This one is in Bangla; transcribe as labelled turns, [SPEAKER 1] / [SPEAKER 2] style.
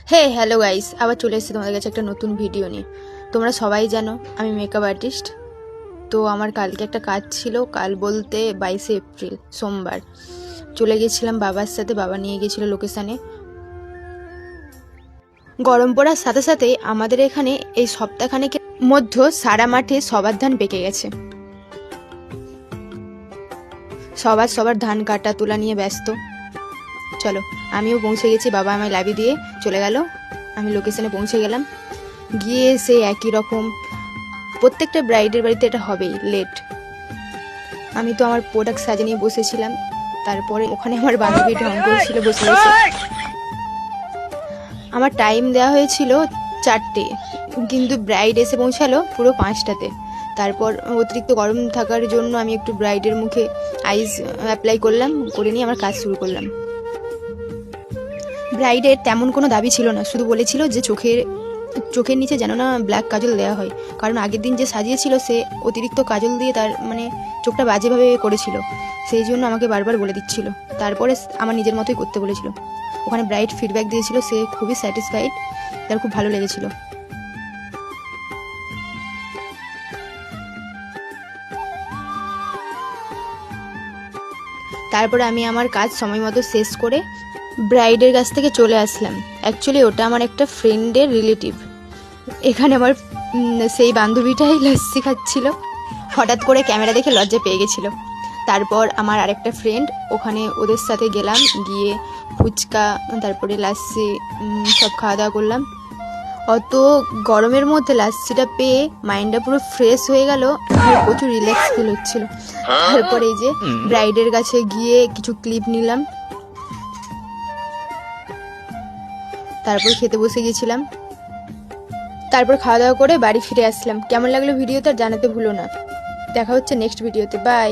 [SPEAKER 1] হ্যালো গাইস, আবার চলে এসেছি তোমাদের কাছে একটা নতুন ভিডিও নিয়ে। তোমরা সবাই জানো আমি মেকআপ আর্টিস্ট। তো আমার কালকে একটা কাজ ছিল, কাল বলতে 22শে এপ্রিল সোমবার। চলে গেছিলাম বাবার সাথে, বাবা নিয়ে গেছিলো লোকেশানে। গরম পড়ার সাথে সাথে আমাদের এখানে এই সপ্তাহখানেকের মধ্যে সারা মাঠে সবার ধান পেকে গেছে। সবার ধান কাটা তোলা নিয়ে ব্যস্ত। চলো, আমিও পৌঁছে গেছি, বাবা আমায় লাবি দিয়ে চলে গেল, আমি লোকেশনে পৌঁছে গেলাম। গিয়ে সে একই রকম, প্রত্যেকটা ব্রাইডের বাড়িতে এটা হবেই, লেট। আমি তো আমার প্রোডাক্ট সাজিয়ে নিয়ে বসেছিলাম, তারপরে ওখানে আমার বান্ধবী ঢং করছিল বসে বসে। আমার টাইম দেওয়া হয়েছিল 4টে, কিন্তু ব্রাইড এসে পৌঁছালো পুরো 5টাতে। তারপর অতিরিক্ত গরম থাকার জন্য আমি একটু ব্রাইডের মুখে আইস অ্যাপ্লাই করলাম, করে নিয়ে আমার কাজ শুরু করলাম। ব্রাইডের তেমন কোনো দাবি ছিল না, শুধু বলেছিল যে চোখের নিচে যেন না ব্ল্যাক কাজল দেওয়া হয়, কারণ আগের দিন যে সাজিয়েছিল সে অতিরিক্ত কাজল দিয়ে তার চোখটা বাজেভাবে করেছিল, সেই জন্য আমাকে বারবার বলে দিচ্ছিল। তারপরে আমার নিজের মতোই করতে বলেছিল। ওখানে ব্রাইড ফিডব্যাক দিয়েছিল, সে খুবই স্যাটিসফাইড, তার খুব ভালো লেগেছিল। তারপরে আমি আমার কাজ সময় মতো শেষ করে ব্রাইডের কাছ থেকে চলে আসলাম। অ্যাকচুয়ালি ওটা আমার একটা ফ্রেন্ডের রিলেটিভ। এখানে আমার সেই বান্ধবীটাই লস্যি খাচ্ছিল, হঠাৎ করে ক্যামেরা দেখে লজ্জা পেয়ে গেছিলো। তারপর আমার আরেকটা ফ্রেন্ড, ওখানে ওদের সাথে গেলাম, গিয়ে ফুচকা তারপরে লাস্সি সব খাওয়া দাওয়া করলাম। অত গরমের মধ্যে লাস্সিটা পেয়ে মাইন্ডটা পুরো ফ্রেশ হয়ে গেল, আর প্রচুর রিল্যাক্স ফিল হচ্ছিল। তারপরে এই যে ব্রাইডের কাছে গিয়ে কিছু ক্লিপ নিলাম, তারপর খেতে বসে গেছিলাম। তারপর খাওয়া দাওয়া করে বাড়ি ফিরে আসলাম। কেমন লাগলো ভিডিওটা জানাতে ভুলো না। দেখা হচ্ছে নেক্সট ভিডিওতে, বাই।